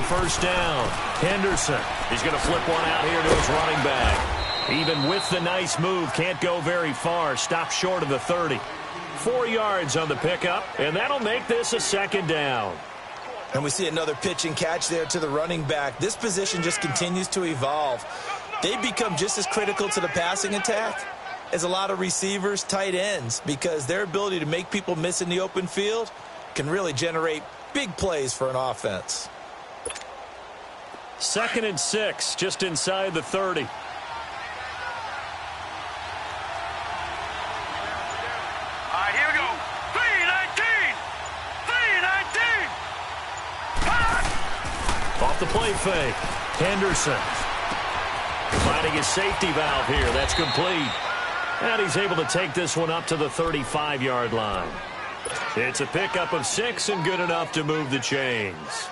on first down. Henderson, he's going to flip one out here to his running back. Even with the nice move, can't go very far. Stop short of the 30. 4 yards on the pickup, and that'll make this a second down. And we see another pitch and catch there to the running back. This position just continues to evolve. They become just as critical to the passing attack as a lot of receivers, tight ends, because their ability to make people miss in the open field can really generate big plays for an offense. 2nd and 6, just inside the 30. All right, here we go. 3-19! 3-19! Off the play fake. Henderson finding his safety valve here. That's complete. And he's able to take this one up to the 35-yard line. It's a pickup of 6 and good enough to move the chains.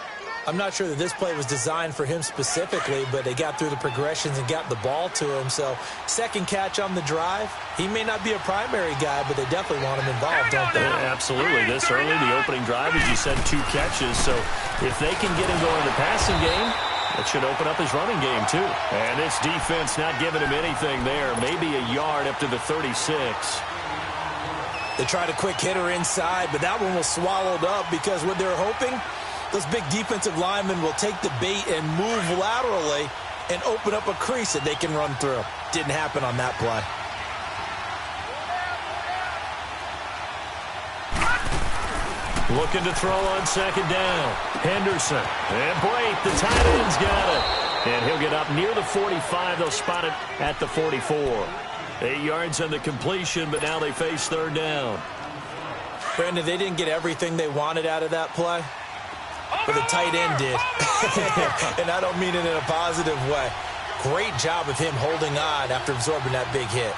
I'm not sure that this play was designed for him specifically, but they got through the progressions and got the ball to him. So, second catch on the drive. He may not be a primary guy, but they definitely want him involved, don't they? Absolutely. This early, the opening drive, as you said, 2 catches. So, if they can get him going in the passing game, it should open up his running game, too. And this defense not giving him anything there. Maybe a yard up to the 36. They tried a quick hitter inside, but that one was swallowed up because what they're hoping, those big defensive linemen will take the bait and move laterally and open up a crease that they can run through. Didn't happen on that play. Looking to throw on second down. Henderson. And Blake, the tight end's got it. And he'll get up near the 45. They'll spot it at the 44. 8 yards on the completion, but now they face third down. Brandon, they didn't get everything they wanted out of that play, but the tight end did. And I don't mean it in a positive way. Great job of him holding on after absorbing that big hit.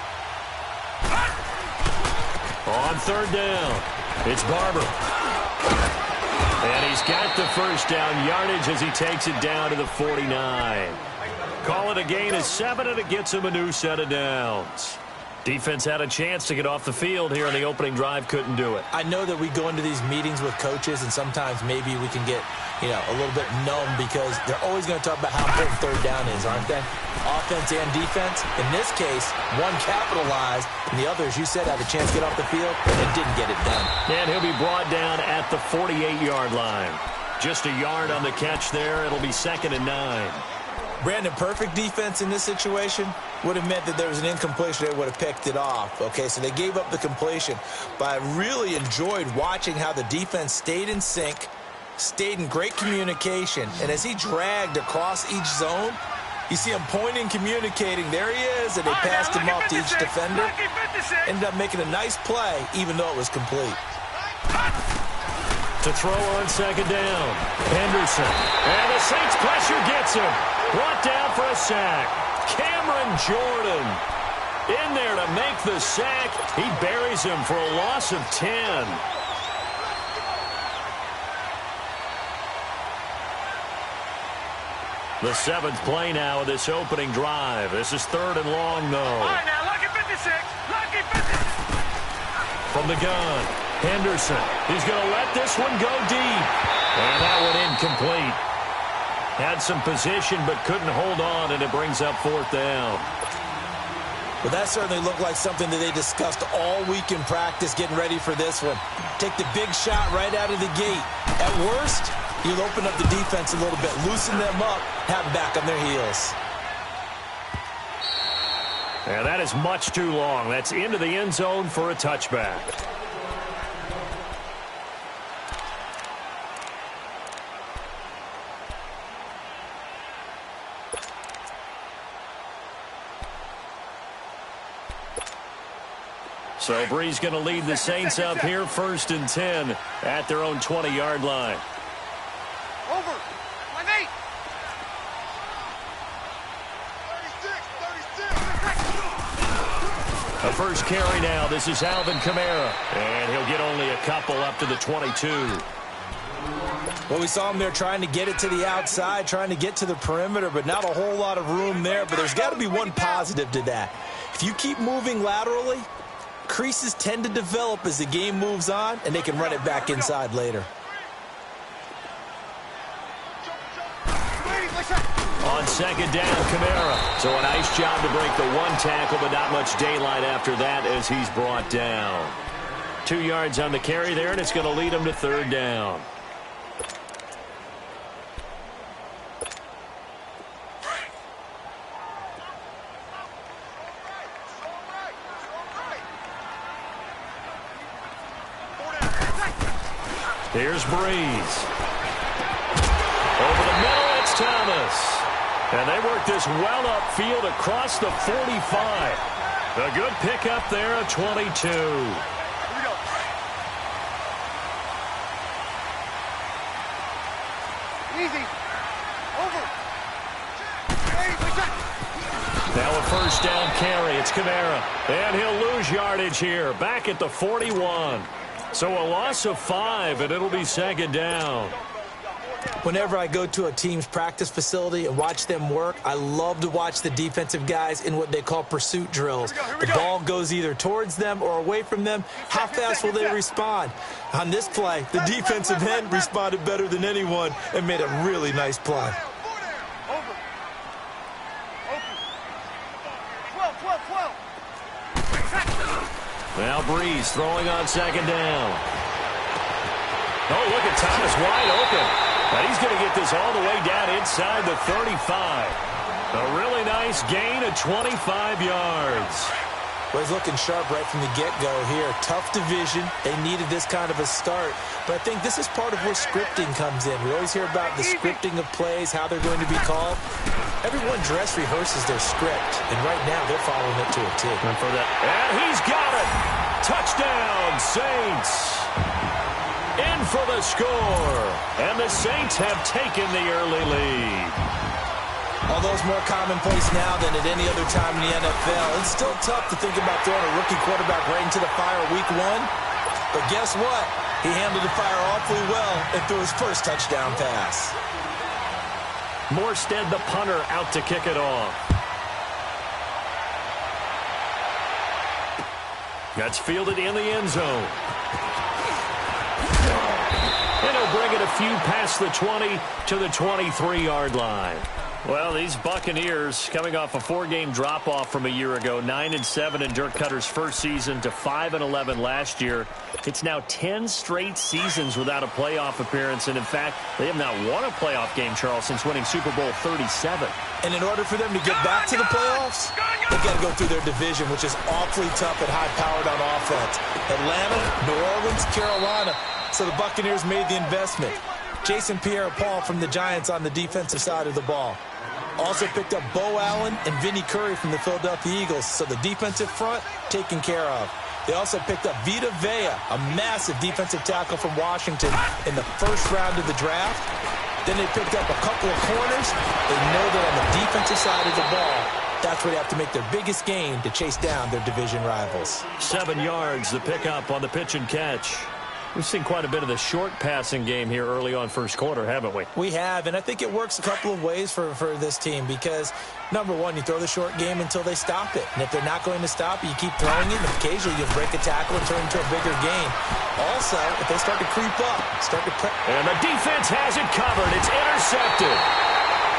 On third down, it's Barber. And he's got the first down yardage as he takes it down to the 49. Call it a gain of 7, and it gets him a new set of downs. Defense had a chance to get off the field here in the opening drive, couldn't do it. I know that we go into these meetings with coaches, and sometimes maybe we can get, a little bit numb because they're always going to talk about how important third down is, aren't they? Offense and defense. In this case, one capitalized, and the other, as you said, had a chance to get off the field and didn't get it done. And he'll be brought down at the 48-yard line. Just a yard on the catch there. It'll be 2nd and 9. Brandon, perfect defense in this situation would have meant that there was an incompletion. They would have picked it off. Okay, so they gave up the completion. But I really enjoyed watching how the defense stayed in sync, stayed in great communication. And as he dragged across each zone, you see him pointing, communicating. There he is, and they passed him off to each defender. Ended up making a nice play, even though it was complete. To throw on second down, Henderson. And the Saints pressure gets him. Brought down for a sack. Cameron Jordan in there to make the sack. He buries him for a loss of 10. The 7th play now of this opening drive. This is 3rd and long, though. All right, now, lucky 56. Lucky 56. From the gun, Henderson. He's going to let this one go deep. And that one incomplete. Had some position but couldn't hold on, and it brings up 4th down. Well, that certainly looked like something that they discussed all week in practice getting ready for this one. Take the big shot right out of the gate. At worst, you'll open up the defense a little bit, loosen them up, have them back on their heels. Yeah, that is much too long. That's into the end zone for a touchback. So Bree's going to lead the Saints up here, 1st and 10 at their own 20-yard line. Over. 28. 36. A first carry now. This is Alvin Kamara. And he'll get only a couple up to the 22. Well, we saw him there trying to get it to the outside, trying to get to the perimeter, but not a whole lot of room there. But there's got to be one positive to that. If you keep moving laterally, creases tend to develop as the game moves on, and they can run it back inside later. On second down, Kamara. So a nice job to break the one tackle, but not much daylight after that as he's brought down. 2 yards on the carry there, and it's going to lead him to third down. Here's Breeze. Over the middle, it's Thomas. And they work this well upfield across the 45. A good pickup there at 22. Easy. Over. Now a first down carry. It's Kamara. And he'll lose yardage here. Back at the 41. So a loss of 5, and it'll be second down. Whenever I go to a team's practice facility and watch them work, I love to watch the defensive guys in what they call pursuit drills. The ball goes either towards them or away from them. How fast will they respond? On this play, the defensive end responded better than anyone and made a really nice play. Now Breeze throwing on second down. Oh, look at Thomas wide open. And he's going to get this all the way down inside the 35. A really nice gain of 25 yards. Well, he's looking sharp right from the get-go here. Tough division. They needed this kind of a start. But I think this is part of where scripting comes in. We always hear about the scripting of plays, how they're going to be called. Everyone dress rehearses their script, and right now they're following it to a T. And he's got it. Touchdown, Saints. In for the score. And the Saints have taken the early lead. Although it's more commonplace now than at any other time in the NFL, it's still tough to think about throwing a rookie quarterback right into the fire week 1. But guess what? He handled the fire awfully well and threw his first touchdown pass. Morstead, the punter, out to kick it off. That's fielded in the end zone. And he'll bring it a few past the 20 to the 23-yard line. Well, these Buccaneers coming off a 4-game drop-off from a year ago, 9-7 in Dirk Cutter's first season to 5-11 last year. It's now 10 straight seasons without a playoff appearance, and in fact, they have not won a playoff game, Charles, since winning Super Bowl 37. And in order for them to get back to the playoffs, they've got to go through their division, which is awfully tough and high-powered on offense. Atlanta, New Orleans, Carolina. So the Buccaneers made the investment. Jason Pierre-Paul from the Giants on the defensive side of the ball. Also picked up Bo Allen and Vinny Curry from the Philadelphia Eagles. So the defensive front taken care of. They also picked up Vita Vea, a massive defensive tackle from Washington in the first round of the draft. Then they picked up a couple of corners. They know that on the defensive side of the ball, that's where they have to make their biggest gain to chase down their division rivals. 7 yards, the pickup on the pitch and catch. We've seen quite a bit of the short passing game here early on first quarter, haven't we? We have, and I think it works a couple of ways for this team because, number one, you throw the short game until they stop it. And if they're not going to stop it, you keep throwing it, and occasionally you'll break a tackle and turn it into a bigger gain. Also, if they start to creep up, and the defense has it covered. It's intercepted.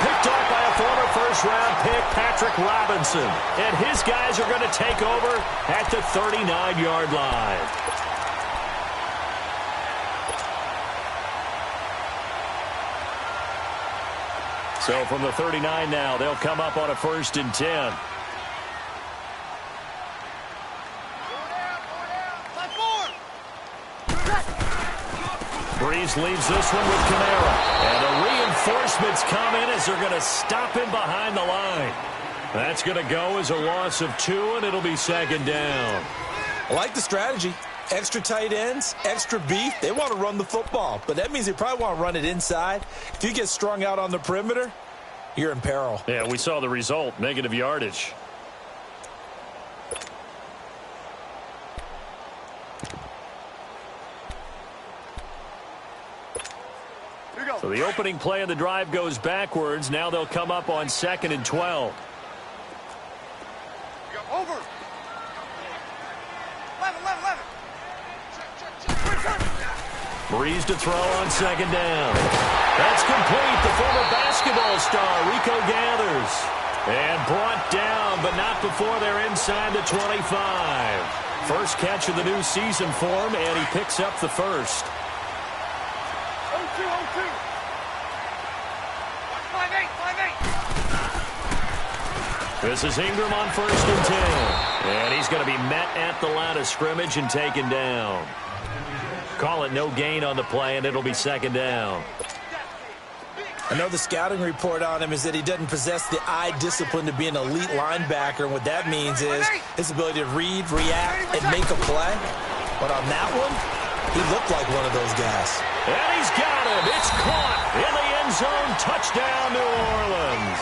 Picked off by a former first-round pick, Patrick Robinson. And his guys are going to take over at the 39-yard line. So from the 39 now, they'll come up on a 1st and 10. Breeze leaves this one with Kamara. And the reinforcements come in as they're going to stop him behind the line. That's going to go as a loss of 2, and it'll be second down. I like the strategy. Extra tight ends, extra beef. They want to run the football, but that means they probably want to run it inside. If you get strung out on the perimeter, you're in peril. Yeah, we saw the result, negative yardage. So the opening play of the drive goes backwards. Now they'll come up on 2nd and 12. Over. 11. Breeze to throw on 2nd down. That's complete. The former basketball star, Rico gathers. And brought down, but not before they're inside the 25. First catch of the new season for him, and he picks up the first. 0-2. 5-8. This is Ingram on 1st and 10. And he's going to be met at the line of scrimmage and taken down. Call it no gain on the play, and it'll be 2nd down. I know the scouting report on him is that he doesn't possess the eye discipline to be an elite linebacker. And what that means is his ability to read, react, and make a play. But on that one, he looked like one of those guys. And he's got him. It's caught in the end zone. Touchdown, New Orleans.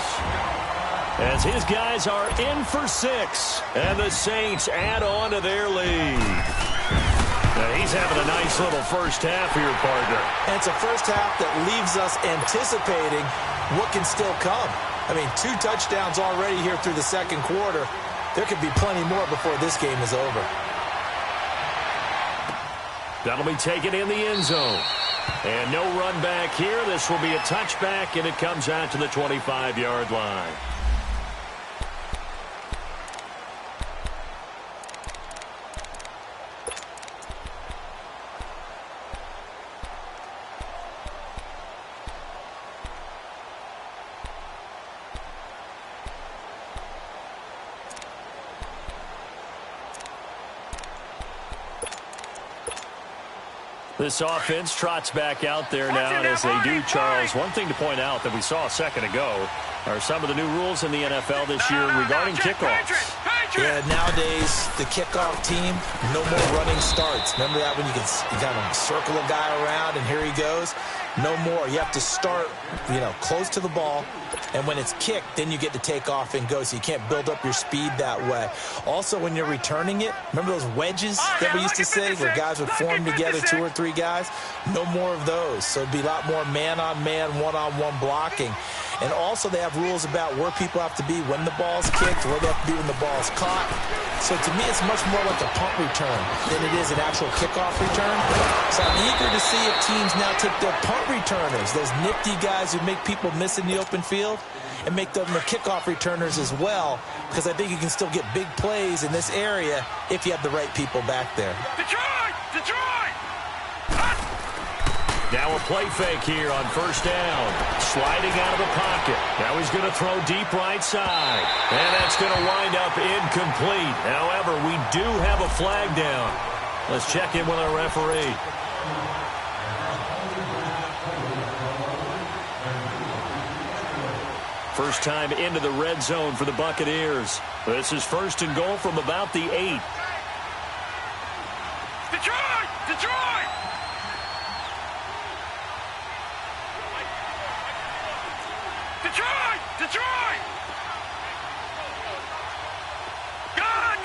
As his guys are in for 6. And the Saints add on to their lead. Now he's having a nice little first half here, partner. And it's a first half that leaves us anticipating what can still come. I mean, 2 touchdowns already here through the 2nd quarter. There could be plenty more before this game is over. That'll be taken in the end zone. And no run back here. This will be a touchback, and it comes out to the 25-yard line. This offense trots back out there now, and as they do, Charles, one thing to point out that we saw a second ago are some of the new rules in the NFL this year regarding kickoffs. Yeah, nowadays, the kickoff team, no more running starts. Remember that when you kind of circle a guy around and here he goes? No more. You have to start, close to the ball. And when it's kicked, then you get to take off and go, so you can't build up your speed that way. Also, when you're returning it, remember those wedges that we used to say where guys would form together, 2 or 3 guys? No more of those. So it'd be a lot more man-on-man, one-on-one blocking. And also they have rules about where people have to be when the ball's kicked, where they have to be when the ball's caught. So to me, it's much more like a punt return than it is an actual kickoff return. So I'm eager to see if teams now take their punt returners, those nifty guys who make people miss in the open field, and make them the kickoff returners as well, because I think you can still get big plays in this area if you have the right people back there. Detroit! Now a play fake here on 1st down. Sliding out of the pocket. Now he's going to throw deep right side. And that's going to wind up incomplete. However, we do have a flag down. Let's check in with our referee. First time into the red zone for the Buccaneers. This is 1st and goal from about the 8. Detroit! Gone!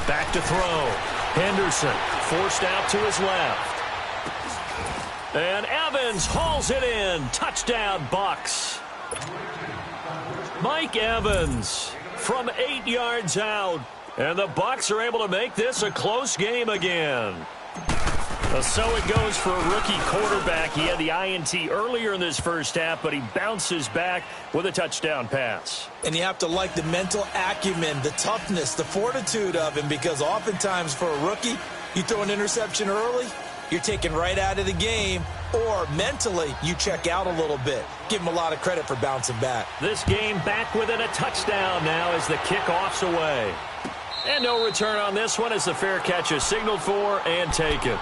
Back to throw. Henderson forced out to his left. And Evans hauls it in. Touchdown, Bucs. Mike Evans from 8 yards out. And the Bucs are able to make this a close game again. So it goes for a rookie quarterback. He had the INT earlier in this first half, but he bounces back with a touchdown pass. And you have to like the mental acumen, the toughness, the fortitude of him, because oftentimes for a rookie, you throw an interception early, you're taken right out of the game, or mentally you check out a little bit. Give him a lot of credit for bouncing back. This game back within a touchdown now as the kickoff's away. And no return on this one as the fair catch is signaled for and taken.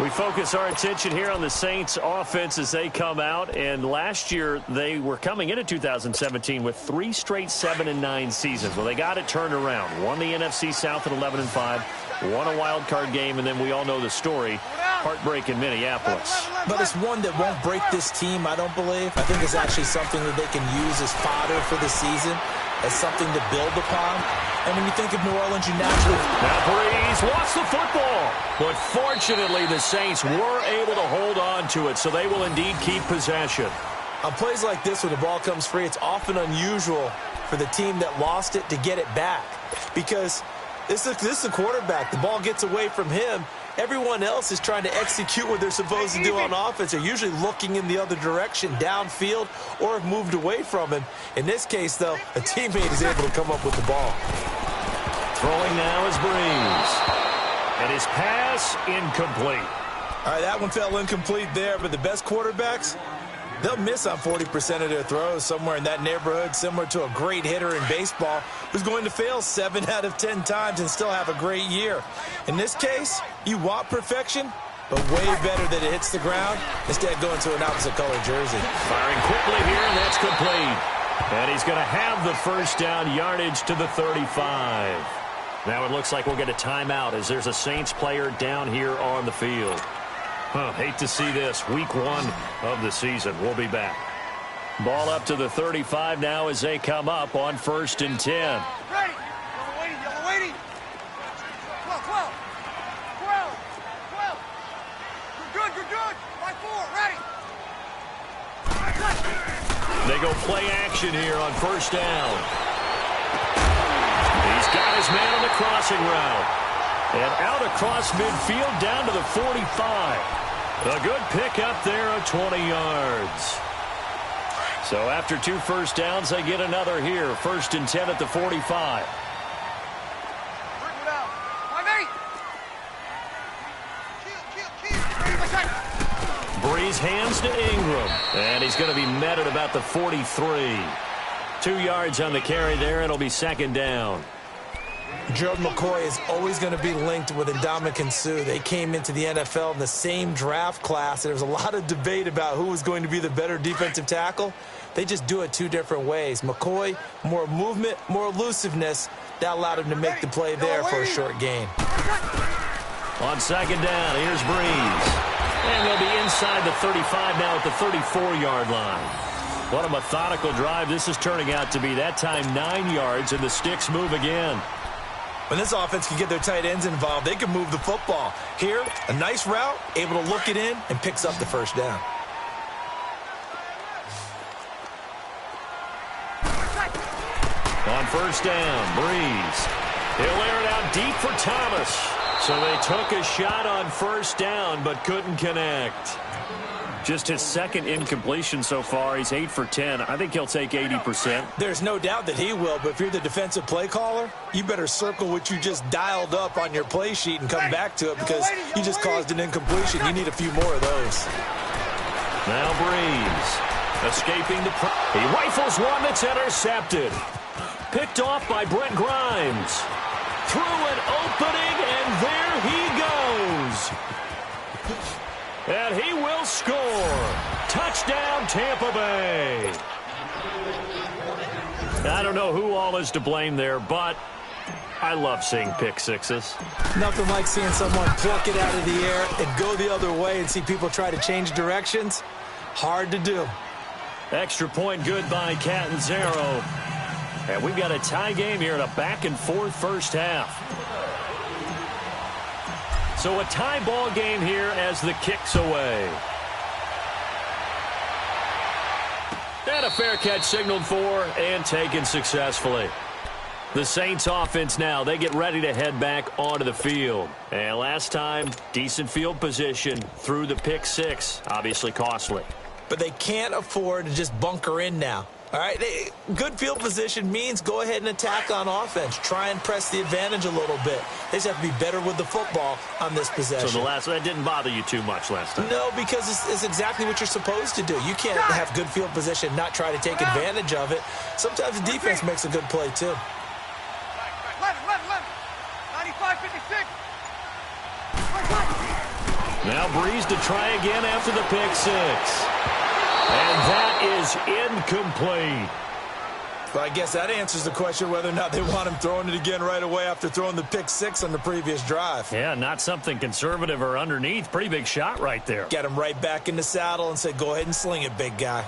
We focus our attention here on the Saints offense as they come out. And last year, they were coming into 2017 with 3 straight 7-9 seasons. Well, they got it turned around. Won the NFC South at 11-5. Won a wild card game, and then we all know the story. Heartbreak in Minneapolis. But it's one that won't break this team, I don't believe. I think it's actually something that they can use as fodder for the season, as something to build upon. And when you think of New Orleans, you naturally... Now Breeze wants the football. But fortunately, the Saints were able to hold on to it, so they will indeed keep possession. On plays like this, when the ball comes free, it's often unusual for the team that lost it to get it back. Because this is the quarterback. The ball gets away from him, Everyone else is trying to execute what they're supposed to do on offense. They're usually looking in the other direction, downfield, or have moved away from him. In this case, though, a teammate is able to come up with the ball. Throwing now is Breeze. And his pass incomplete. All right, that one fell incomplete there, but the best quarterbacks, they'll miss on 40% of their throws, somewhere in that neighborhood, similar to a great hitter in baseball who's going to fail 7 out of 10 times and still have a great year. In this case, you want perfection, but way better that it hits the ground instead of going to an opposite color jersey. Firing quickly here, and that's complete. And he's going to have the first down, yardage to the 35. Now it looks like we'll get a timeout as there's a Saints player down here on the field. Hate to see this. Week 1 of the season. We'll be back. Ball up to the 35 now as they come up on 1st and 10. Ready. Yellow waiting. 12. 12. Good. 5-4. Ready. They go play action here on 1st down. He's got his man on the crossing route. And out across midfield down to the 45. A good pick up there of 20 yards. So after 2 first downs, they get another here. 1st and 10 at the 45. Breeze hands to Ingram. And he's going to be met at about the 43. 2 yards on the carry there. It'll be 2nd down. Gerald McCoy is always going to be linked with Ndamukong Suh. They came into the NFL in the same draft class. There was a lot of debate about who was going to be the better defensive tackle. They just do it 2 different ways. McCoy, more movement, more elusiveness. That allowed him to make the play there for a short gain. On 2nd down, here's Breeze. And they'll be inside the 35 now at the 34-yard line. What a methodical drive this is turning out to be. That time 9 yards, and the sticks move again. When this offense can get their tight ends involved, they can move the football. Here, a nice route, able to look it in, and picks up the 1st down. On 1st down, Breeze. He'll air it out deep for Thomas. So they took a shot on 1st down, but couldn't connect. Just his 2nd incompletion so far. He's 8 for 10. I think he'll take 80%. There's no doubt that he will, but if you're the defensive play caller, you better circle what you just dialed up on your play sheet and come back to it because you just caused an incompletion. You need a few more of those. Now Breeze escaping the he rifles one that's intercepted. Picked off by Brent Grimes. Through an opening, and there he goes. And he will score. Touchdown, Tampa Bay. I don't know who all is to blame there, but I love seeing pick sixes. Nothing like seeing someone pluck it out of the air and go the other way and see people try to change directions. Hard to do. Extra point good by Catanzaro. And we've got a tie game here in a back-and-forth first half. So a tie ball game here as the kick's away. And a fair catch signaled for and taken successfully. The Saints offense now, they get ready to head back onto the field. And last time, decent field position through the pick six. Obviously costly. But they can't afford to just bunker in now. All right, good field position means go ahead and attack on offense. Try and press the advantage a little bit. They just have to be better with the football on this possession. So that didn't bother you too much last time? No, because it's exactly what you're supposed to do. You can't have good field position and not try to take advantage of it. Sometimes the defense makes a good play, too. 95-56. Now Breeze to try again after the pick six. And that is incomplete. Well, I guess that answers the question whether or not they want him throwing it again right away after throwing the pick six on the previous drive. Yeah, not something conservative or underneath. Pretty big shot right there. Get him right back in the saddle and say, go ahead and sling it, big guy.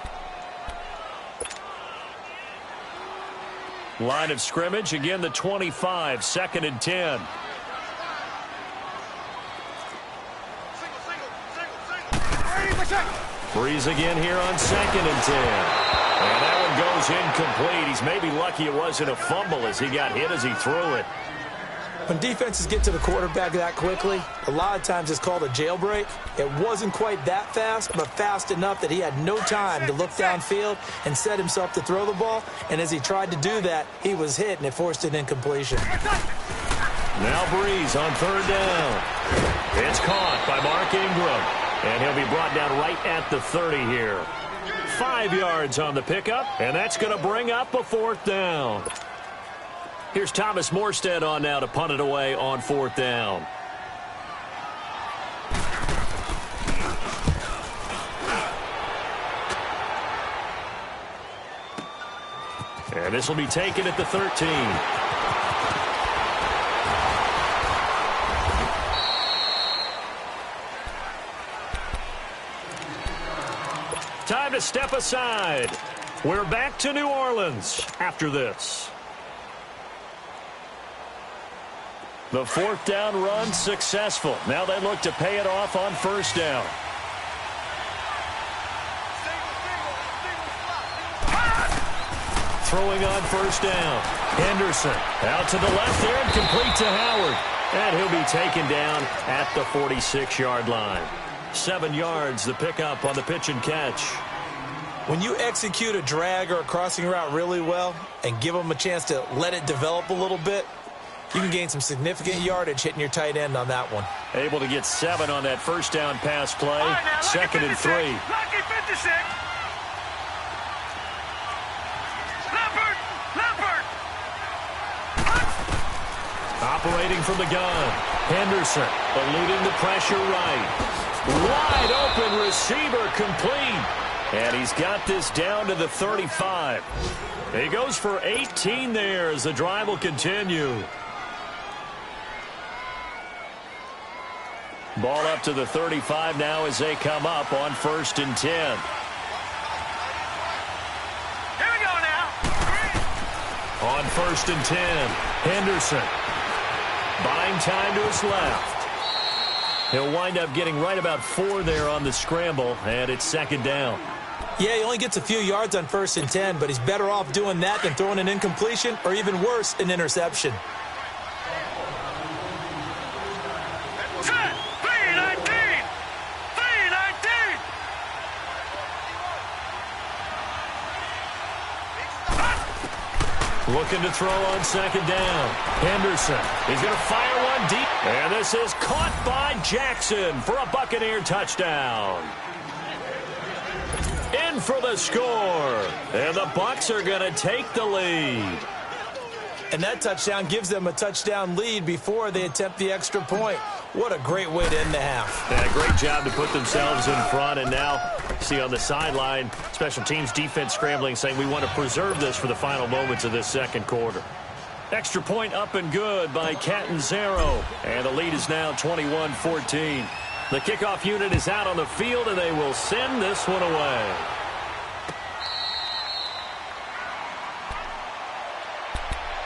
Line of scrimmage, again the 25, 2nd and 10. Breeze again here on 2nd and 10. And that one goes incomplete. He's maybe lucky it wasn't a fumble as he got hit as he threw it. When defenses get to the quarterback that quickly, a lot of times it's called a jailbreak. It wasn't quite that fast, but fast enough that he had no time to look downfield and set himself to throw the ball. And as he tried to do that, he was hit, and it forced an incompletion. Now Breeze on third down. It's caught by Mark Ingram, and he'll be brought down right at the 30 here. 5 yards on the pickup, and that's going to bring up a fourth down. Here's Thomas Morstead on now to punt it away on fourth down. And this will be taken at the 13. Time to step aside. We're back to New Orleans after this. The fourth down run successful. Now they look to pay it off on first down. Throwing on first down. Henderson out to the left there and complete to Howard. And he'll be taken down at the 46-yard line. 7 yards, the pickup on the pitch and catch. When you execute a drag or a crossing route really well and give them a chance to let it develop a little bit, you can gain some significant yardage hitting your tight end on that one. Able to get 7 on that first down pass play. Right, second and 3. Lucky 56. Leopard. Operating from the gun. Henderson eluding the pressure right. Wide open receiver complete. And he's got this down to the 35. He goes for 18 there as the drive will continue. Ball up to the 35 now as they come up on first and 10. Here we go now. On first and 10, Henderson buying time to his left. He'll wind up getting right about 4 there on the scramble, and it's second down. Yeah, he only gets a few yards on first and 10, but he's better off doing that than throwing an incompletion or even worse, an interception. Looking to throw on second down. Henderson. He's going to fire one deep. And this is caught by Jackson for a Buccaneer touchdown. In for the score. And the Bucs are going to take the lead. And that touchdown gives them a touchdown lead before they attempt the extra point. What a great way to end the half. Yeah, great job to put themselves in front. And now, see on the sideline, special teams defense scrambling, saying we want to preserve this for the final moments of this second quarter. Extra point up and good by Catanzaro. And the lead is now 21-14. The kickoff unit is out on the field, and they will send this one away.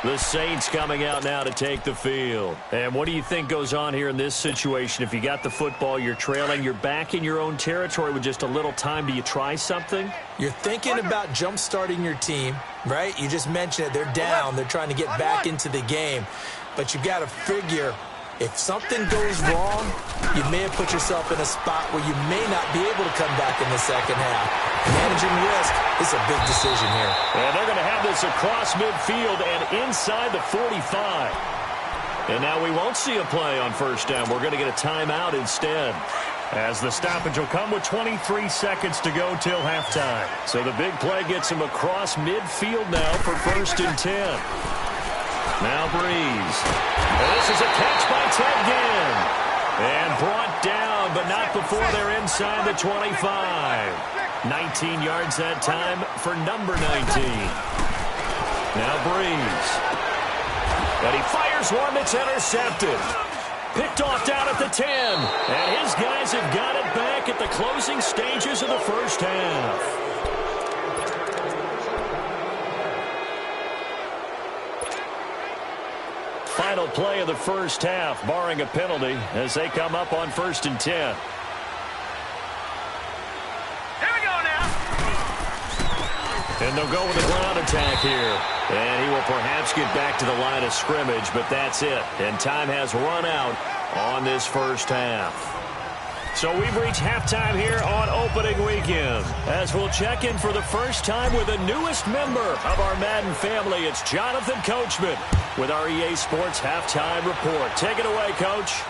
The Saints coming out now to take the field. And what do you think goes on here in this situation? If you got the football, you're trailing, you're back in your own territory with just a little time. Do you try something? You're thinking about jump-starting your team, right? You just mentioned it. They're down. They're trying to get back into the game. But you got to figure, if something goes wrong, you may have put yourself in a spot where you may not be able to come back in the second half. Managing risk is a big decision here. And they're going to have this across midfield and inside the 45. And now we won't see a play on first down. We're going to get a timeout instead, as the stoppage will come with 23 seconds to go till halftime. So the big play gets him across midfield now for first and 10. Now Breeze. And this is a catch by Ted Ginn. And brought down, but not before they're inside the 25. 19 yards that time for number 19. Now Breeze. And he fires one that's intercepted. Picked off down at the 10. And his guys have got it back at the closing stages of the first half. Final play of the first half, barring a penalty, as they come up on first and 10. And they'll go with a ground attack here. And he will perhaps get back to the line of scrimmage, but that's it. And time has run out on this first half. So we've reached halftime here on opening weekend. As we'll check in for the first time with the newest member of our Madden family, it's Jonathan Coachman with our EA Sports Halftime Report. Take it away, Coach.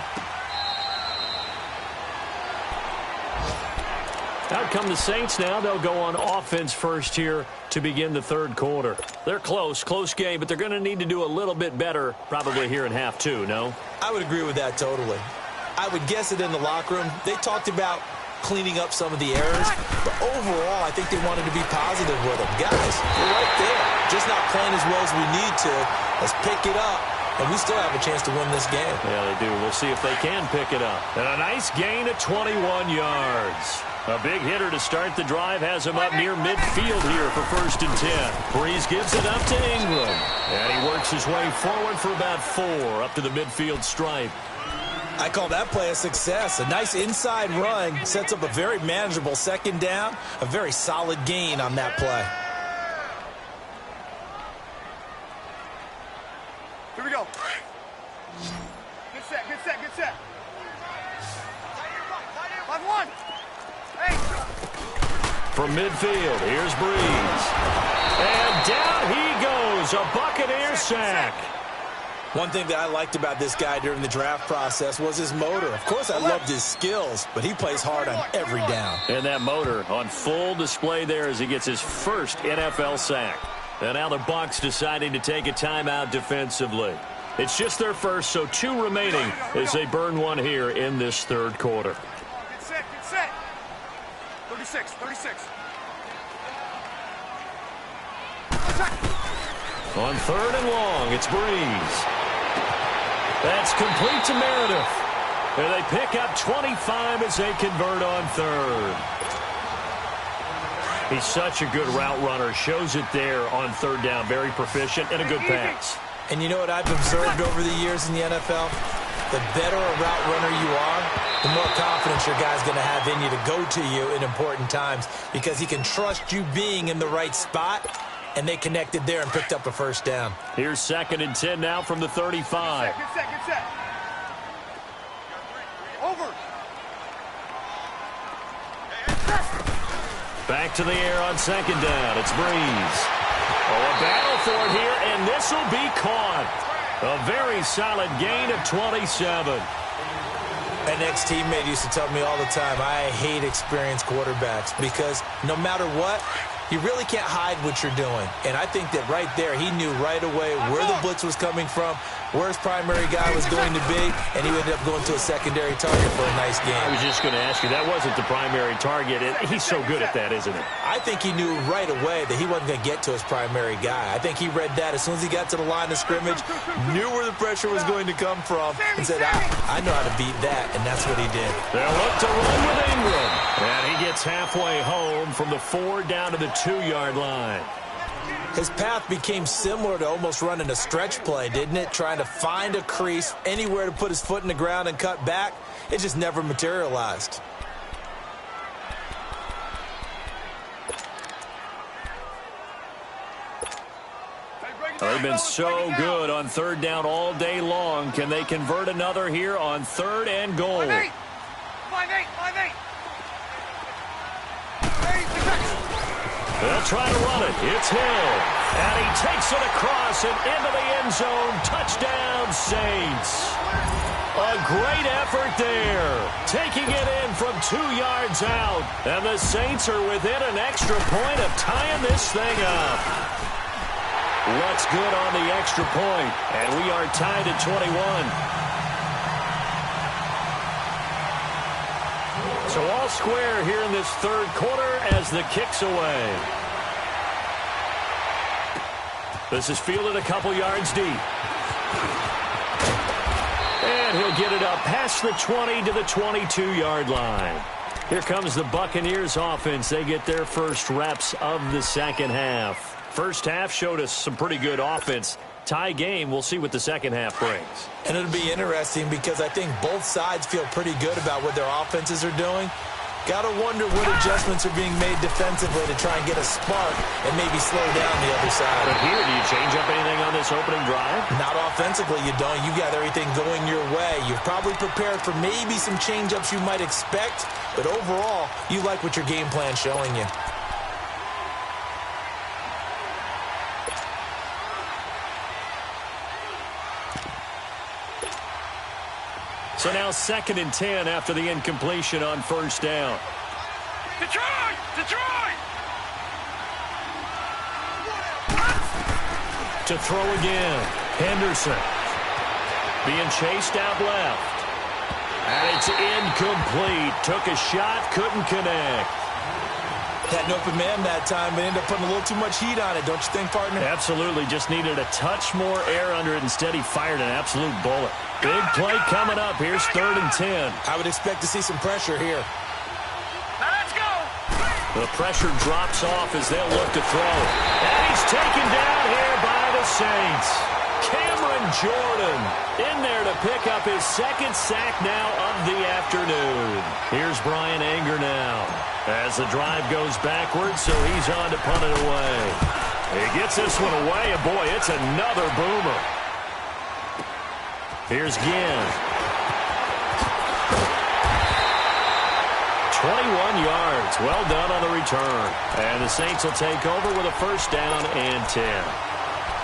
Out come the Saints now. They'll go on offense first here to begin the third quarter. They're close game, but they're going to need to do a little bit better probably here in half two, no? I would agree with that totally. I would guess it in the locker room. They talked about cleaning up some of the errors, but overall, I think they wanted to be positive with them. Guys, we're right there. Just not playing as well as we need to. Let's pick it up, and we still have a chance to win this game. Yeah, they do. We'll see if they can pick it up. And a nice gain of 21 yards. A big hitter to start the drive has him up near midfield here for 1st and 10. Breeze gives it up to Ingram. And he works his way forward for about 4 up to the midfield stripe. I call that play a success. A nice inside run sets up a very manageable 2nd down. A very solid gain on that play. Here we go. Good set, good set, good set. 5-1. Hey. From midfield, here's Breeze. And down he goes. A Buccaneer sack. One thing that I liked about this guy during the draft process was his motor. Of course, I loved his skills, but he plays hard on every down. And that motor on full display there as he gets his first NFL sack. And now the Bucs deciding to take a timeout defensively. It's just their first, so 2 remaining as they burn one here in this third quarter. Good set, good set. 36, 36. On 3rd and long, it's Breeze. That's complete to Meredith. And they pick up 25 as they convert on 3rd. He's such a good route runner. Shows it there on 3rd down. Very proficient and a good pass. And you know what I've observed over the years in the NFL? The better a route runner you are, the more confidence your guy's going to have in you to go to you in important times because he can trust you being in the right spot. And they connected there and picked up a 1st down. Here's 2nd and 10 now from the 35. Good set, good set. Over. Back to the air on 2nd down. It's Breeze. Oh, a battle for it here, and this will be caught. A very solid gain of 27. An ex-teammate used to tell me all the time, I hate experienced quarterbacks because no matter what, you really can't hide what you're doing. And I think that right there, he knew right away where the blitz was coming from, where his primary guy was going to be, and he ended up going to a secondary target for a nice game. I was just going to ask you, that wasn't the primary target. He's so good at that, isn't it? I think he knew right away that he wasn't going to get to his primary guy. I think he read that as soon as he got to the line of scrimmage, knew where the pressure was going to come from, and said, I know how to beat that, and that's what he did. They'll look to run with Ingram. And he gets halfway home from the 4 down to the 2-yard line. His path became similar to almost running a stretch play, didn't it? Trying to find a crease, anywhere to put his foot in the ground and cut back. It just never materialized. They've been so good on 3rd down all day long. Can they convert another here on 3rd and goal? 5-8. 5-8. 5-8. They'll try to run it. It's Hill. And he takes it across and into the end zone. Touchdown, Saints. A great effort there. Taking it in from 2 yards out. And the Saints are within an extra point of tying this thing up. What's good on the extra point? And we are tied at 21. So all square here in this third quarter as the kick's away. This is fielded a couple yards deep. And he'll get it up past the 20 to the 22-yard line. Here comes the Buccaneers offense. They get their first reps of the second half. First half showed us some pretty good offense. Tie game, we'll see what the second half brings. And it'll be interesting because I think both sides feel pretty good about what their offenses are doing. Got to wonder what adjustments are being made defensively to try and get a spark and maybe slow down the other side. But here, do you change up anything on this opening drive? Not offensively, you don't. You got everything going your way. You've probably prepared for maybe some change-ups you might expect, but overall, you like what your game plan's showing you. So now 2nd and 10 after the incompletion on first down. Detroit! Detroit! To throw again. Henderson. Being chased out left. And it's incomplete. Took a shot, couldn't connect. Had an open man that time, but ended up putting a little too much heat on it, don't you think, partner? Absolutely. Just needed a touch more air under it. Instead, he fired an absolute bullet. Big play coming up. Here's 3rd and 10. I would expect to see some pressure here. Now let's go! The pressure drops off as they'll look to throw. And he's taken down here by the Saints. Cameron Jordan in there to pick up his 2nd sack now of the afternoon. Here's Brian Anger now as the drive goes backwards, so he's on to punt it away. He gets this one away, and boy, it's another boomer. Here's Ginn. 21 yards. Well done on the return. And the Saints will take over with a 1st down and 10.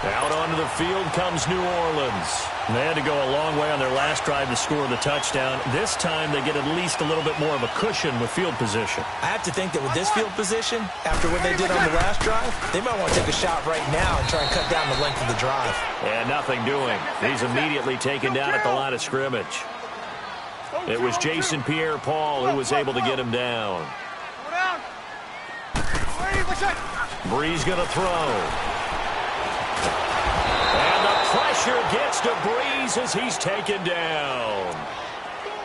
Out onto the field comes New Orleans. They had to go a long way on their last drive to score the touchdown. This time they get at least a little bit more of a cushion with field position. I have to think that with this field position, after what they did on the last drive, they might want to take a shot right now and try and cut down the length of the drive. And nothing doing. He's immediately taken down at the line of scrimmage. It was Jason Pierre-Paul who was able to get him down. Breeze going to throw. And the pressure gets to Breeze as he's taken down.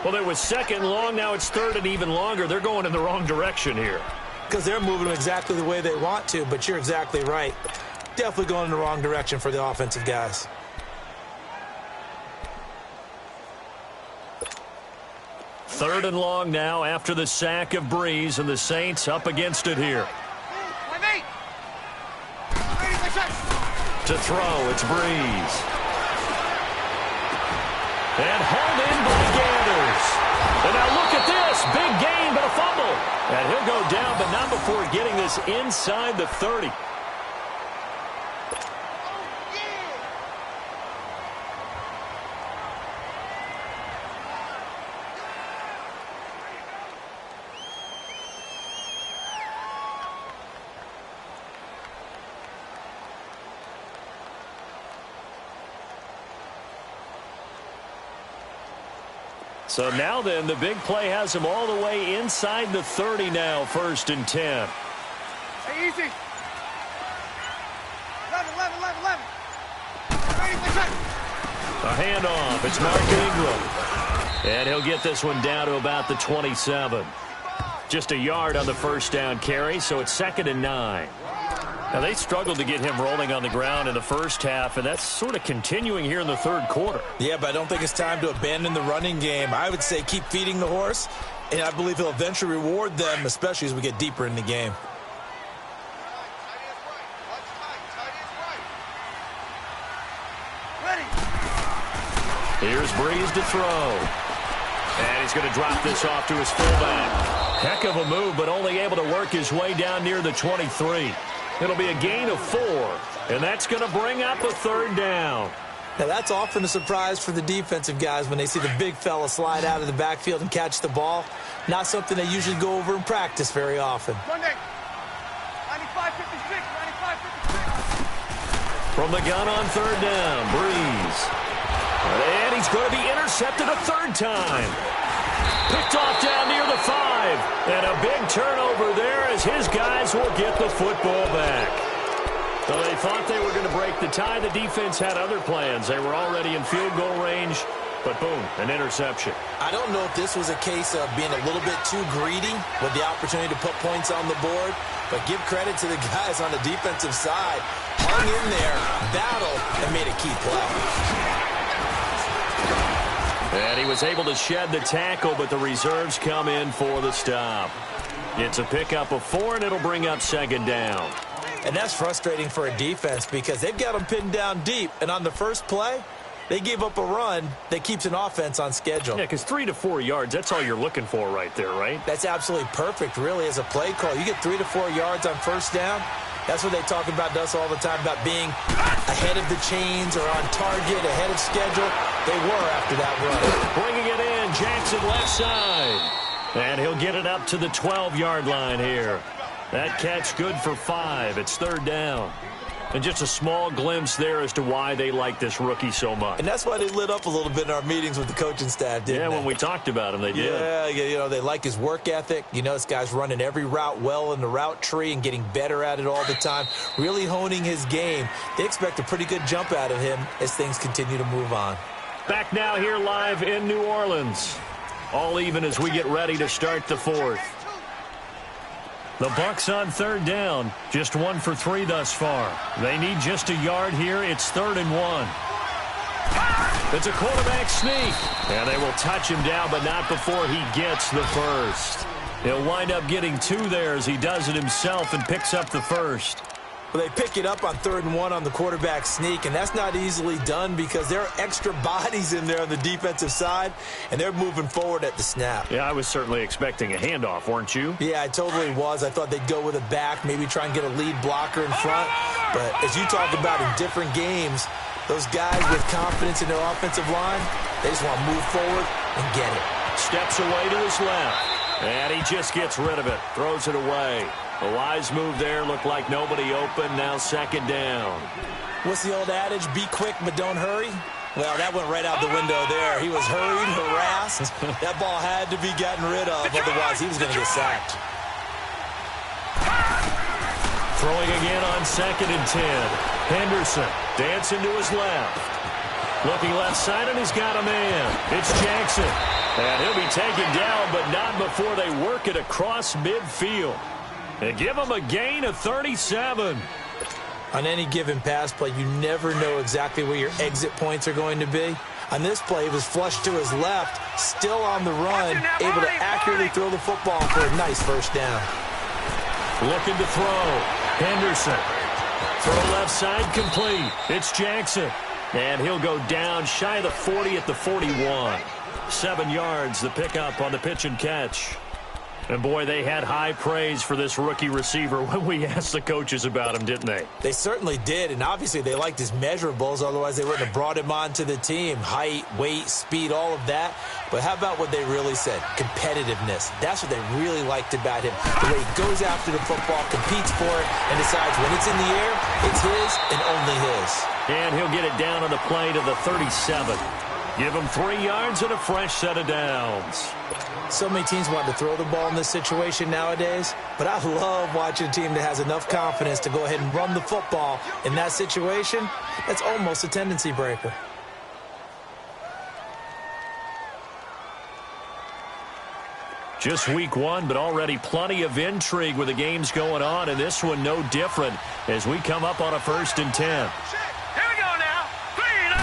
Well, it was 2nd long. Now it's 3rd and even longer. They're going in the wrong direction here. Because they're moving them exactly the way they want to, but you're exactly right. Definitely going in the wrong direction for the offensive guys. Third and long now after the sack of Breeze, and the Saints up against it here. To throw, it's Breeze. And hauled in by Ganders. And now look at this. Big gain, but a fumble. And he'll go down, but not before getting this inside the 30. So now then, the big play has him all the way inside the 30 now, 1st and 10. Hey, easy. 11. A handoff. It's Mark Ingram. And he'll get this one down to about the 27. Just a yard on the 1st down carry, so it's 2nd and 9. Now, they struggled to get him rolling on the ground in the first half, and that's sort of continuing here in the 3rd quarter. Yeah, but I don't think it's time to abandon the running game. I would say keep feeding the horse, and I believe he'll eventually reward them, especially as we get deeper in the game. Here's Breeze to throw. And he's going to drop this off to his fullback. Heck of a move, but only able to work his way down near the 23. It'll be a gain of 4, and that's going to bring up a 3rd down. Now, that's often a surprise for the defensive guys when they see the big fella slide out of the backfield and catch the ball. Not something they usually go over in practice very often. Monday. 95-56. From the gun on 3rd down, Breeze. And he's going to be intercepted a 3rd time. Picked off down near the 5. And a big turnover there as his guys will get the football back. So they thought they were going to break the tie. The defense had other plans. They were already in field goal range. But boom, an interception. I don't know if this was a case of being a little bit too greedy with the opportunity to put points on the board. But give credit to the guys on the defensive side. Hung in there, battled, and made a key play. And he was able to shed the tackle, but the reserves come in for the stop. It's a pickup of 4, and it'll bring up second down. And that's frustrating for a defense because they've got them pinned down deep. And on the first play, they gave up a run that keeps an offense on schedule. Yeah, because 3 to 4 yards, that's all you're looking for right there, right? That's absolutely perfect, really, as a play call. You get 3 to 4 yards on first down. That's what they talk about to us all the time, about being ahead of the chains or on target, ahead of schedule. They were after that run. Bringing it in, Jackson left side. And he'll get it up to the 12-yard line here. That catch good for 5. It's third down. And just a small glimpse there as to why they like this rookie so much. And that's why they lit up a little bit in our meetings with the coaching staff, didn't they? Yeah, when we talked about him, they did. Yeah, you know, they like his work ethic. You know, this guy's running every route well in the route tree and getting better at it all the time, really honing his game. They expect a pretty good jump out of him as things continue to move on. Back now here live in New Orleans. All even as we get ready to start the fourth. The Bucs on third down, just 1 for 3 thus far. They need just a yard here. It's 3rd and 1. It's a quarterback sneak, and they will touch him down, but not before he gets the first. He'll wind up getting 2 there as he does it himself and picks up the first. Well, they pick it up on 3rd and 1 on the quarterback sneak, and that's not easily done because there are extra bodies in there on the defensive side, and they're moving forward at the snap. Yeah, I was certainly expecting a handoff, weren't you? Yeah, I totally was. I thought they'd go with a back, maybe try and get a lead blocker in front. But as you talk about in different games, those guys with confidence in their offensive line, they just want to move forward and get it. Steps away to his left, and he just gets rid of it, throws it away. A wise move there, looked like nobody open, now second down. What's the old adage, be quick but don't hurry? Well, that went right out the window there. He was hurried, harassed. That ball had to be gotten rid of, otherwise he was going to get sacked. Throwing again on 2nd and 10. Henderson dancing to his left. Looking left side, and he's got a man. It's Jackson. And he'll be taken down, but not before they work it across midfield. And give him a gain of 37. On any given pass play, you never know exactly where your exit points are going to be. On this play, he was flushed to his left, still on the run, able to accurately throw the football for a nice first down. Looking to throw. Henderson. Throw left side complete. It's Jackson. And he'll go down shy of the 40 at the 41. 7 yards, the pickup on the pitch and catch. And, boy, they had high praise for this rookie receiver when we asked the coaches about him, didn't they? They certainly did, and obviously they liked his measurables. Otherwise, they wouldn't have brought him onto the team. Height, weight, speed, all of that. But how about what they really said? Competitiveness. That's what they really liked about him. The way he goes after the football, competes for it, and decides when it's in the air, it's his and only his. And he'll get it down on the play to the 37. Give him 3 yards and a fresh set of downs. So many teams want to throw the ball in this situation nowadays, but I love watching a team that has enough confidence to go ahead and run the football in that situation. That's almost a tendency breaker. Just week 1, but already plenty of intrigue with the games going on, and this one no different as we come up on a 1st and 10. Here we go now. 3, 9.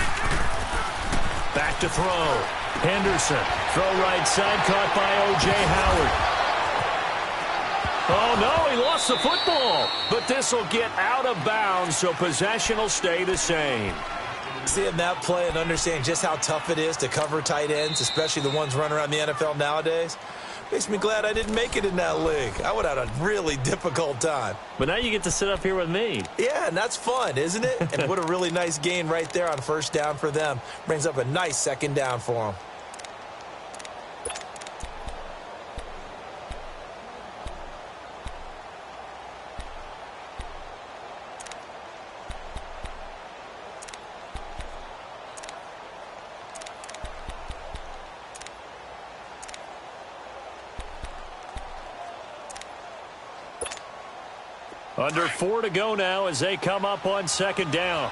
Back to throw. Henderson. Throw right side, caught by O.J. Howard. Oh, no, he lost the football. But this will get out of bounds, so possession will stay the same. Seeing that play and understanding just how tough it is to cover tight ends, especially the ones running around the NFL nowadays, makes me glad I didn't make it in that league. I would have had a really difficult time. But now you get to sit up here with me. Yeah, and that's fun, isn't it? And what a really nice gain right there on first down for them. Brings up a nice second down for them. Under 4 to go now as they come up on second down.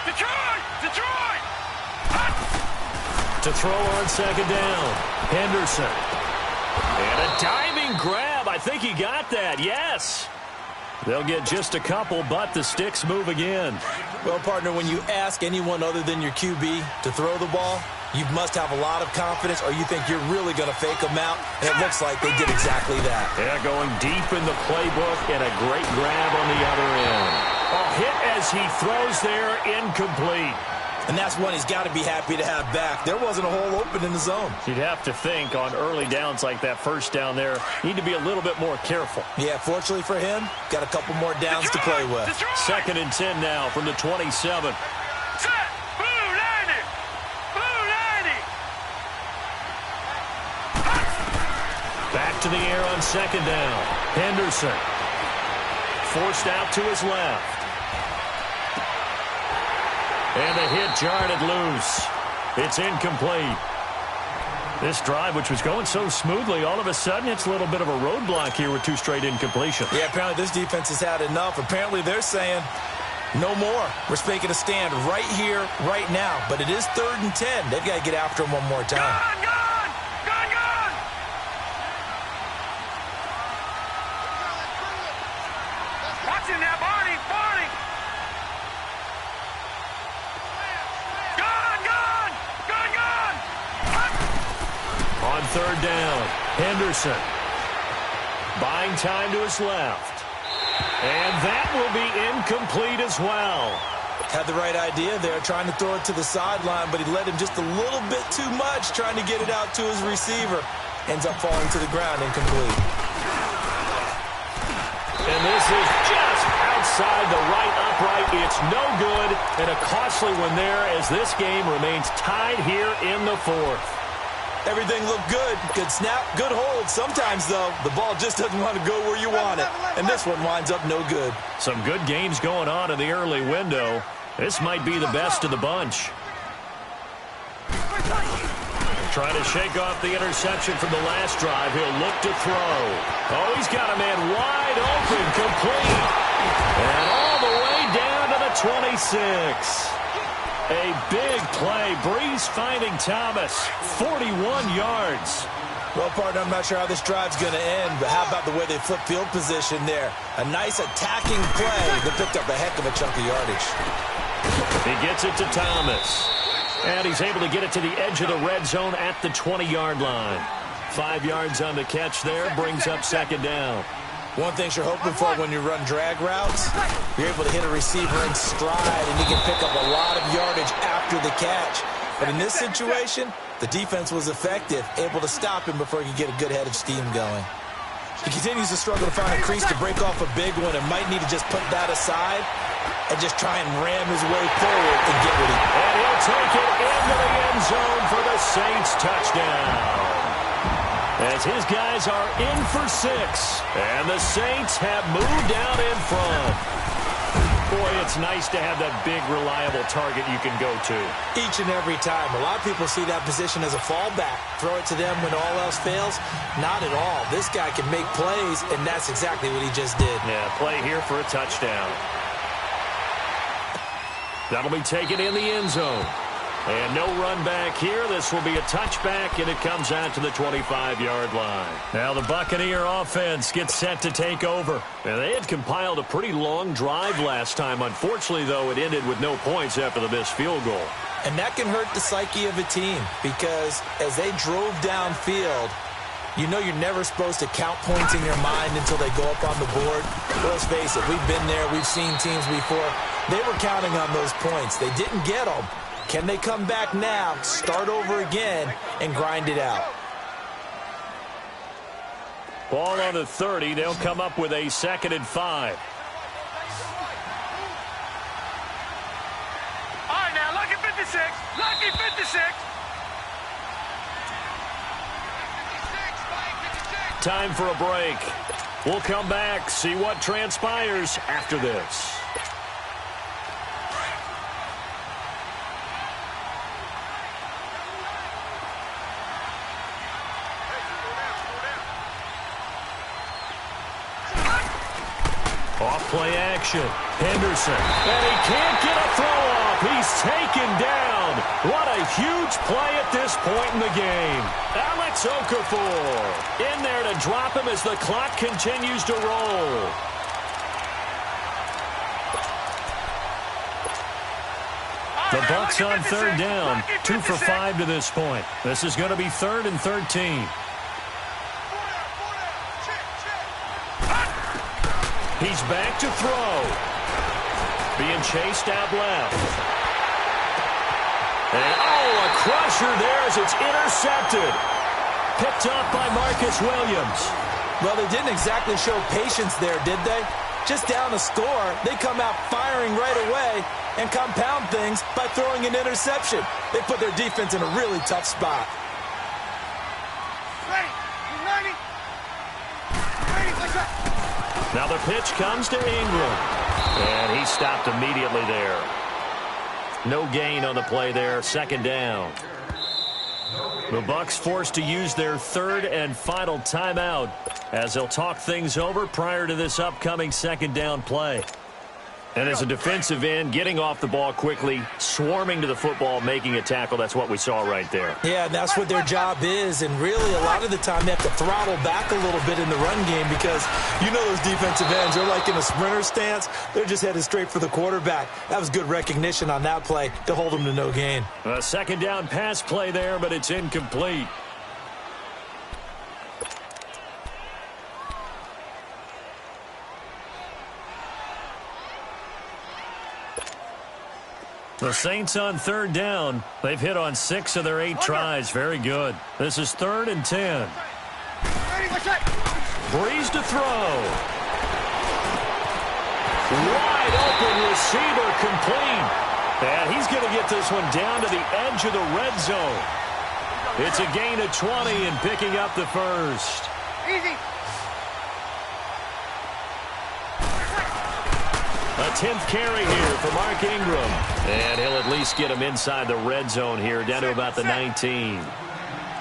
Detroit! To throw on second down. Henderson. And a diving grab. I think he got that. Yes. They'll get just a couple, but the sticks move again. Well, partner, when you ask anyone other than your QB to throw the ball, you must have a lot of confidence, or you think you're really going to fake them out, and it looks like they did exactly that. Yeah, going deep in the playbook, and a great grab on the other end. A hit as he throws there, incomplete. And that's one he's got to be happy to have back. There wasn't a hole open in the zone. You'd have to think on early downs like that first down there, need to be a little bit more careful. Yeah, fortunately for him, got a couple more downs to play with. 2nd and 10 now from the 27. Set. Blue 90. Blue 90. Back to the air on 2nd down. Henderson forced out to his left. And the hit jarred it loose. It's incomplete. This drive, which was going so smoothly, all of a sudden it's a little bit of a roadblock here with 2 straight incompletions. Yeah, apparently this defense has had enough. Apparently they're saying no more. We're making a stand right here, right now. But it is 3rd and 10. They've got to get after him one more time. Gone, gone. Gone, gone. Watching that, Barney. Barney. Gone, gone. Gone, gone. On 3rd down, Henderson buying time to his left. And that will be incomplete as well. Had the right idea there, trying to throw it to the sideline, but he led him just a little bit too much, trying to get it out to his receiver. Ends up falling to the ground, incomplete. And this is just outside the right upright. It's no good, and a costly one there as this game remains tied here in the 4th. Everything looked good. Good snap, good hold. Sometimes, though, the ball just doesn't want to go where you want it. And this one winds up no good. Some good games going on in the early window. This might be the best of the bunch. Trying to shake off the interception from the last drive. He'll look to throw. Oh, he's got a man wide open, complete. And all the way down to the 26. A big play. Breeze finding Thomas. 41 yards. Well, partner, I'm not sure how this drive's going to end, but how about the way they flip field position there? A nice attacking play that picked up a heck of a chunk of yardage. He gets it to Thomas. And he's able to get it to the edge of the red zone at the 20-yard line. 5 yards on the catch there, brings up 2nd down. One thing you're hoping for when you run drag routes, you're able to hit a receiver in stride, and you can pick up a lot of yardage after the catch. But in this situation, the defense was effective, able to stop him before he could get a good head of steam going. He continues to struggle to find a crease to break off a big one and might need to just put that aside and just try and ram his way forward and get what he can. And he'll take it into the end zone for the Saints touchdown. As his guys are in for 6. And the Saints have moved down in front. Boy, it's nice to have that big, reliable target you can go to. Each and every time. A lot of people see that position as a fallback. Throw it to them when all else fails. Not at all. This guy can make plays, and that's exactly what he just did. Yeah, play here for a touchdown. That'll be taken in the end zone. And no run back here. This will be a touchback, and it comes out to the 25-yard line. Now the Buccaneer offense gets set to take over. And they had compiled a pretty long drive last time. Unfortunately, though, it ended with no points after the missed field goal. And that can hurt the psyche of a team because as they drove downfield, you know you're never supposed to count points in your mind until they go up on the board. But let's face it, we've been there. We've seen teams before. They were counting on those points. They didn't get them. Can they come back now, start over again, and grind it out? Ball on the 30. They'll come up with a 2nd and 5. All right, now, lucky 56. Lucky 56. Time for a break. We'll come back, see what transpires after this. Off-play action. Henderson. And he can't get a throw off. He's taken down. What a huge play at this point in the game. Alex Okafor in there to drop him as the clock continues to roll. The Bucs on third down, 2 for 5 to this point. This is going to be 3rd and 13. He's back to throw. Being chased out left. And, oh, a crusher there as it's intercepted. Picked up by Marcus Williams. Well, they didn't exactly show patience there, did they? Just down a score, they come out firing right away and compound things by throwing an interception. They put their defense in a really tough spot. Now the pitch comes to Ingram. And he stopped immediately there. No gain on the play there. 2nd down. The Bucs forced to use their 3rd and final timeout as they'll talk things over prior to this upcoming 2nd down play. And as a defensive end, getting off the ball quickly, swarming to the football, making a tackle, that's what we saw right there. Yeah, that's what their job is. And really, a lot of the time, they have to throttle back a little bit in the run game because you know those defensive ends, they're like in a sprinter stance. They're just headed straight for the quarterback. That was good recognition on that play to hold them to no gain. A 2nd down pass play there, but it's incomplete. The Saints on 3rd down. They've hit on 6 of their 8 tries. Very good. This is 3rd and 10. Breeze to throw. Wide open receiver complete. And he's going to get this one down to the edge of the red zone. It's a gain of 20 and picking up the first. Easy. A 10th carry here for Mark Ingram. And he'll at least get him inside the red zone here, down to about the 19.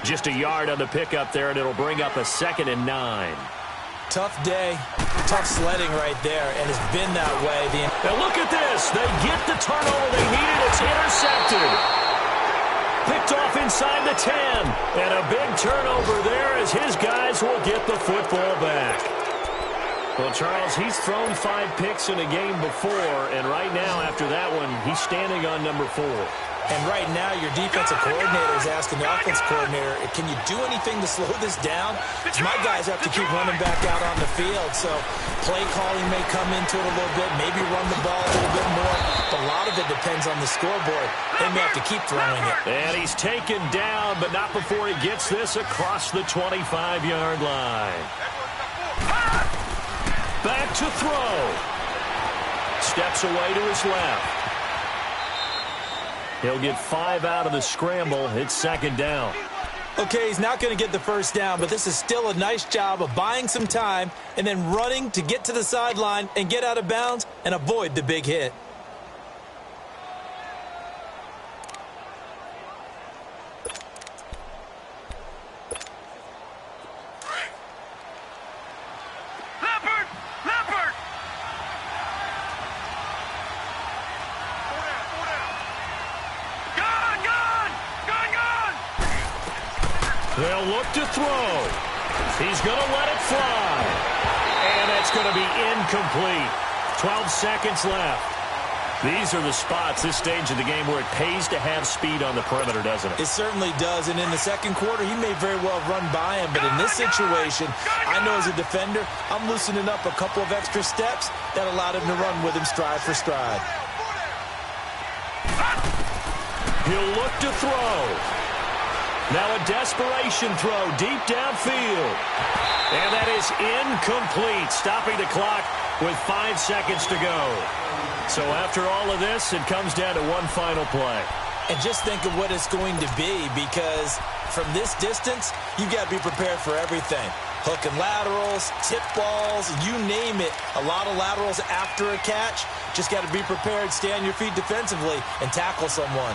Just a yard on the pickup there, and it'll bring up a 2nd and 9. Tough day, tough sledding right there, and it's been that way. Now look at this. They get the turnover they needed. It's intercepted. Picked off inside the 10. And a big turnover there as his guys will get the football back. Well, Charles, he's thrown 5 picks in a game before, and right now, after that one, he's standing on number 4. And right now, your defensive coordinator is asking the offense coordinator, can you do anything to slow this down? Because my guys have to keep running back out on the field, so play calling may come into it a little bit, maybe run the ball a little bit more, but a lot of it depends on the scoreboard. They may have to keep throwing it. And he's taken down, but not before he gets this across the 25-yard line. Back to throw. Steps away to his left. He'll get 5 out of the scramble. It's 2nd down. Okay, he's not going to get the first down, but this is still a nice job of buying some time and then running to get to the sideline and get out of bounds and avoid the big hit. They'll look to throw. He's going to let it fly. And that's going to be incomplete. 12 seconds left. These are the spots, this stage of the game, where it pays to have speed on the perimeter, doesn't it? It certainly does. And in the second quarter, he may very well run by him. But in this situation, I know as a defender, I'm loosening up a couple of extra steps that allowed him to run with him stride for stride. He'll look to throw. Now a desperation throw deep downfield. And that is incomplete, stopping the clock with 5 seconds to go. So after all of this, it comes down to one final play. And just think of what it's going to be, because from this distance, you've got to be prepared for everything. Hook and laterals, tip balls, you name it. A lot of laterals after a catch. Just got to be prepared, stay on your feet defensively, and tackle someone.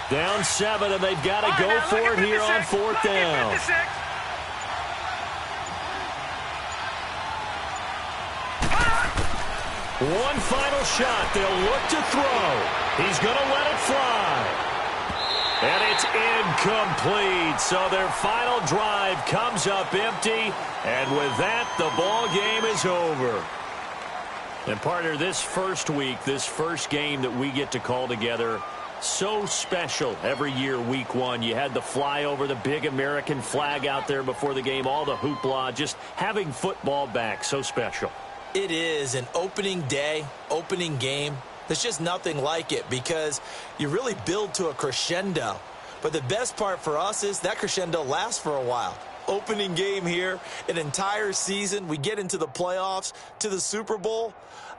Down 7, and they've got to go for it here on 4th down. One final shot. They'll look to throw. He's going to let it fly. And it's incomplete. So their final drive comes up empty. And with that, the ball game is over. And partner, this first week, this first game that we get to call together, so special every year, week one. You had the flyover, the big American flag out there before the game, all the hoopla, just having football back, so special. It is an opening day, opening game. There's just nothing like it because you really build to a crescendo. But the best part for us is that crescendo lasts for a while. Opening game here, an entire season. We get into the playoffs, to the Super Bowl.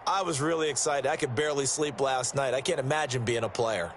I was really excited. I could barely sleep last night. I can't imagine being a player.